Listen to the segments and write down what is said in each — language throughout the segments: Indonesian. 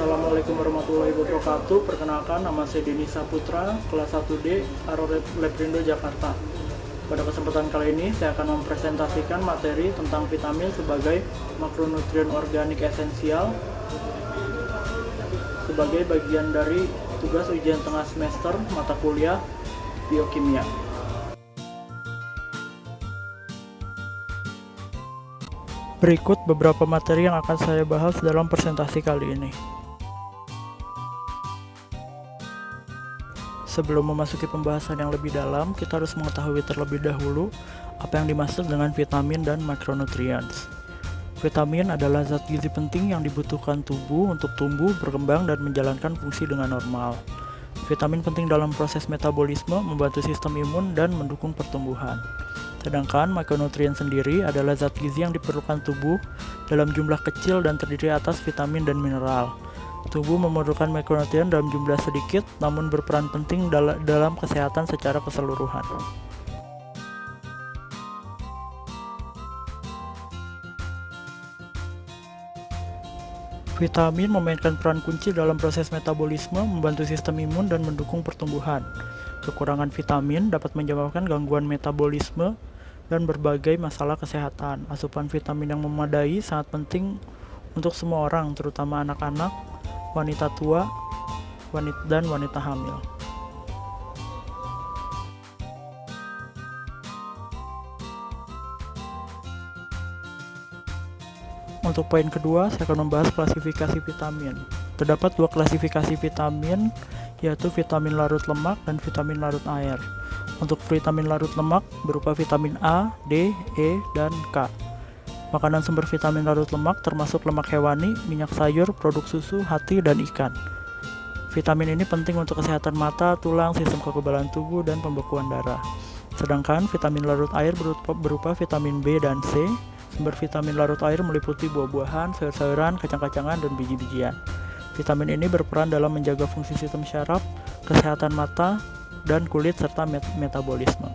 Assalamualaikum warahmatullahi wabarakatuh. Perkenalkan, nama saya Denny Saputra, kelas 1D, Aro Leprindo, Jakarta. Pada kesempatan kali ini, saya akan mempresentasikan materi tentang vitamin sebagai makronutrien organik esensial sebagai bagian dari tugas ujian tengah semester mata kuliah biokimia. Berikut beberapa materi yang akan saya bahas dalam presentasi kali ini. Sebelum memasuki pembahasan yang lebih dalam, kita harus mengetahui terlebih dahulu apa yang dimaksud dengan vitamin dan macronutrients. Vitamin adalah zat gizi penting yang dibutuhkan tubuh untuk tumbuh, berkembang, dan menjalankan fungsi dengan normal. Vitamin penting dalam proses metabolisme, membantu sistem imun, dan mendukung pertumbuhan. Sedangkan makronutrien sendiri adalah zat gizi yang diperlukan tubuh dalam jumlah kecil dan terdiri atas vitamin dan mineral. Tubuh memerlukan makronutrien dalam jumlah sedikit, namun berperan penting dalam kesehatan secara keseluruhan. Vitamin memainkan peran kunci dalam proses metabolisme, membantu sistem imun, dan mendukung pertumbuhan. Kekurangan vitamin dapat menyebabkan gangguan metabolisme dan berbagai masalah kesehatan. Asupan vitamin yang memadai sangat penting untuk semua orang, terutama anak-anak, wanita tua, dan wanita hamil. Untuk poin kedua, saya akan membahas klasifikasi vitamin. Terdapat dua klasifikasi vitamin, yaitu vitamin larut lemak dan vitamin larut air. Untuk vitamin larut lemak berupa vitamin A, D, E, dan K. Makanan sumber vitamin larut lemak termasuk lemak hewani, minyak sayur, produk susu, hati, dan ikan. Vitamin ini penting untuk kesehatan mata, tulang, sistem kekebalan tubuh, dan pembekuan darah. Sedangkan vitamin larut air berupa vitamin B dan C. Sumber vitamin larut air meliputi buah-buahan, sayur-sayuran, kacang-kacangan, dan biji-bijian. Vitamin ini berperan dalam menjaga fungsi sistem syaraf, kesehatan mata, dan kulit, serta metabolisme.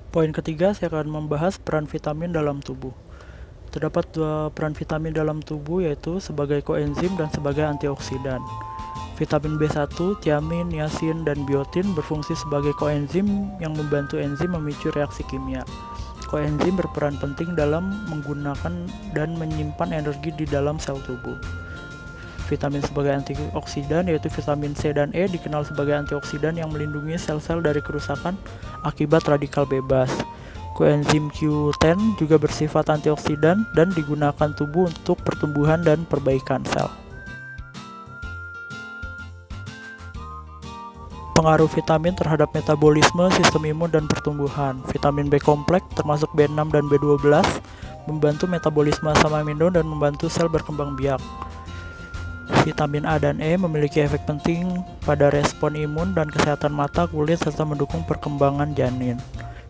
Poin ketiga, saya akan membahas peran vitamin dalam tubuh. Terdapat dua peran vitamin dalam tubuh, yaitu sebagai koenzim dan sebagai antioksidan. Vitamin B1, tiamin, niacin, dan biotin berfungsi sebagai koenzim yang membantu enzim memicu reaksi kimia. Koenzim berperan penting dalam menggunakan dan menyimpan energi di dalam sel tubuh. Vitamin sebagai antioksidan, yaitu vitamin C dan E, dikenal sebagai antioksidan yang melindungi sel-sel dari kerusakan akibat radikal bebas. Koenzim Q10 juga bersifat antioksidan dan digunakan tubuh untuk pertumbuhan dan perbaikan sel. Pengaruh vitamin terhadap metabolisme, sistem imun, dan pertumbuhan. Vitamin B kompleks termasuk B6 dan B12 membantu metabolisme asam amino dan membantu sel berkembang biak. Vitamin A dan E memiliki efek penting pada respon imun dan kesehatan mata, kulit, serta mendukung perkembangan janin.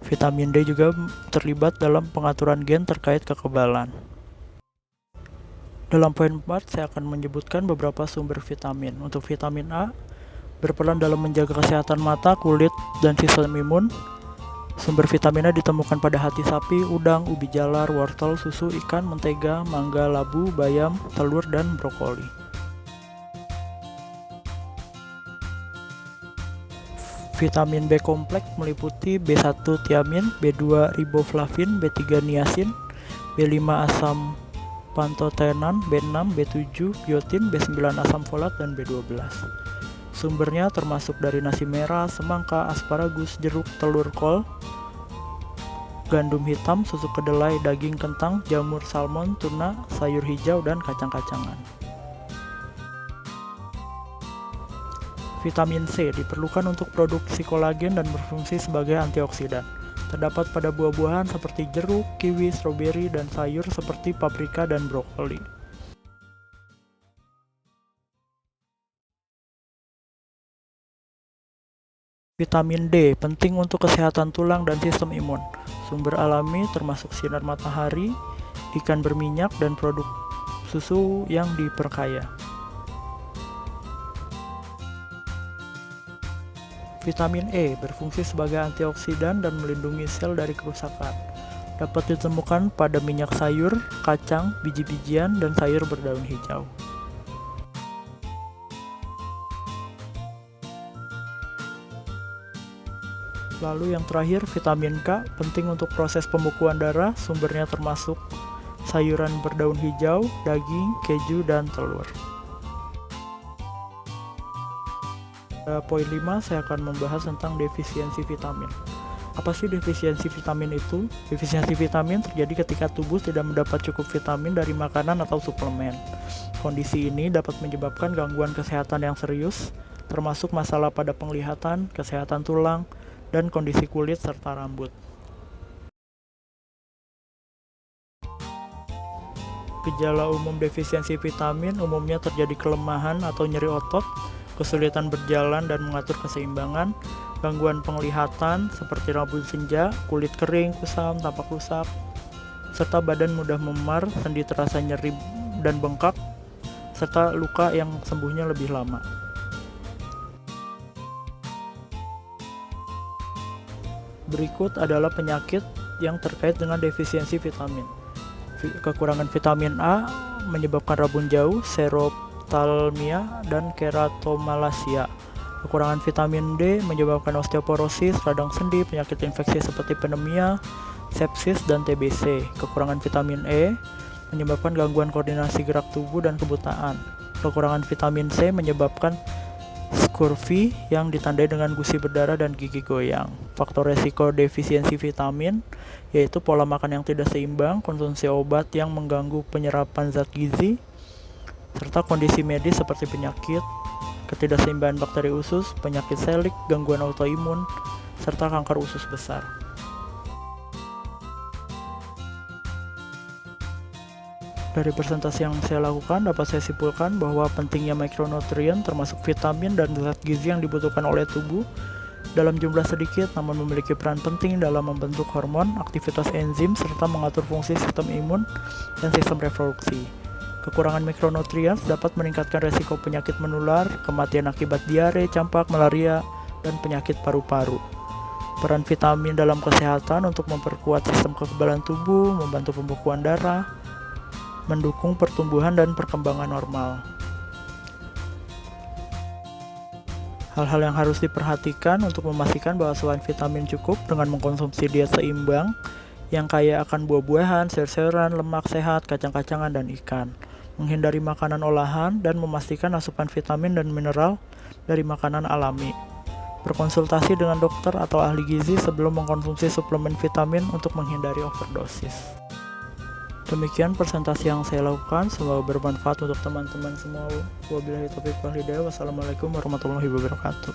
Vitamin D juga terlibat dalam pengaturan gen terkait kekebalan. Dalam poin 4, saya akan menyebutkan beberapa sumber vitamin. Untuk vitamin A, berperan dalam menjaga kesehatan mata, kulit, dan sistem imun. Sumber vitamin A ditemukan pada hati sapi, udang, ubi jalar, wortel, susu, ikan, mentega, mangga, labu, bayam, telur, dan brokoli. Vitamin B kompleks meliputi B1 tiamin, B2 riboflavin, B3 niacin, B5 asam pantotenan, B6 B7 biotin, B9 asam folat, dan B12. Sumbernya termasuk dari nasi merah, semangka, asparagus, jeruk, telur, kol, gandum hitam, susu kedelai, daging kentang, jamur salmon, tuna, sayur hijau, dan kacang-kacangan. Vitamin C diperlukan untuk produksi kolagen dan berfungsi sebagai antioksidan. Terdapat pada buah-buahan seperti jeruk, kiwi, stroberi, dan sayur seperti paprika dan brokoli. Vitamin D penting untuk kesehatan tulang dan sistem imun. Sumber alami termasuk sinar matahari, ikan berminyak, dan produk susu yang diperkaya. Vitamin E berfungsi sebagai antioksidan dan melindungi sel dari kerusakan. Dapat ditemukan pada minyak sayur, kacang, biji-bijian, dan sayur berdaun hijau. Lalu yang terakhir, vitamin K, penting untuk proses pembekuan darah, sumbernya termasuk sayuran berdaun hijau, daging, keju, dan telur. Poin 5, saya akan membahas tentang defisiensi vitamin. Apa sih defisiensi vitamin itu? Defisiensi vitamin terjadi ketika tubuh tidak mendapat cukup vitamin dari makanan atau suplemen. Kondisi ini dapat menyebabkan gangguan kesehatan yang serius, termasuk masalah pada penglihatan, kesehatan tulang, dan kondisi kulit serta rambut. Gejala umum defisiensi vitamin umumnya terjadi kelemahan atau nyeri otot, kesulitan berjalan dan mengatur keseimbangan, gangguan penglihatan seperti rambut senja, kulit kering, kusam, tampak rusak, serta badan mudah memar, sendi terasa nyeri dan bengkak, serta luka yang sembuhnya lebih lama. Berikut adalah penyakit yang terkait dengan defisiensi vitamin. Kekurangan vitamin A menyebabkan rabun jauh, xerophthalmia, dan keratomalacia. Kekurangan vitamin D menyebabkan osteoporosis, radang sendi, penyakit infeksi seperti pneumonia, sepsis, dan TBC. Kekurangan vitamin E menyebabkan gangguan koordinasi gerak tubuh dan kebutaan. Kekurangan vitamin C menyebabkan scurvy yang ditandai dengan gusi berdarah dan gigi goyang. Faktor resiko defisiensi vitamin yaitu pola makan yang tidak seimbang, konsumsi obat yang mengganggu penyerapan zat gizi, serta kondisi medis seperti penyakit, ketidakseimbangan bakteri usus, penyakit selik, gangguan autoimun, serta kanker usus besar. Dari presentasi yang saya lakukan, dapat saya simpulkan bahwa pentingnya mikronutrien termasuk vitamin dan zat gizi yang dibutuhkan oleh tubuh dalam jumlah sedikit namun memiliki peran penting dalam membentuk hormon, aktivitas enzim, serta mengatur fungsi sistem imun dan sistem reproduksi. Kekurangan mikronutrien dapat meningkatkan resiko penyakit menular, kematian akibat diare, campak, malaria, dan penyakit paru-paru. Peran vitamin dalam kesehatan untuk memperkuat sistem kekebalan tubuh, membantu pembekuan darah, mendukung pertumbuhan dan perkembangan normal. Hal-hal yang harus diperhatikan untuk memastikan bahwa asupan vitamin cukup dengan mengkonsumsi diet seimbang yang kaya akan buah-buahan, sayur-sayuran, lemak sehat, kacang-kacangan, dan ikan. Menghindari makanan olahan dan memastikan asupan vitamin dan mineral dari makanan alami. Berkonsultasi dengan dokter atau ahli gizi sebelum mengkonsumsi suplemen vitamin untuk menghindari overdosis. Demikian presentasi yang saya lakukan, semoga bermanfaat untuk teman-teman semua. Wabillahi taufiq wal hidayah. Wassalamualaikum warahmatullahi wabarakatuh.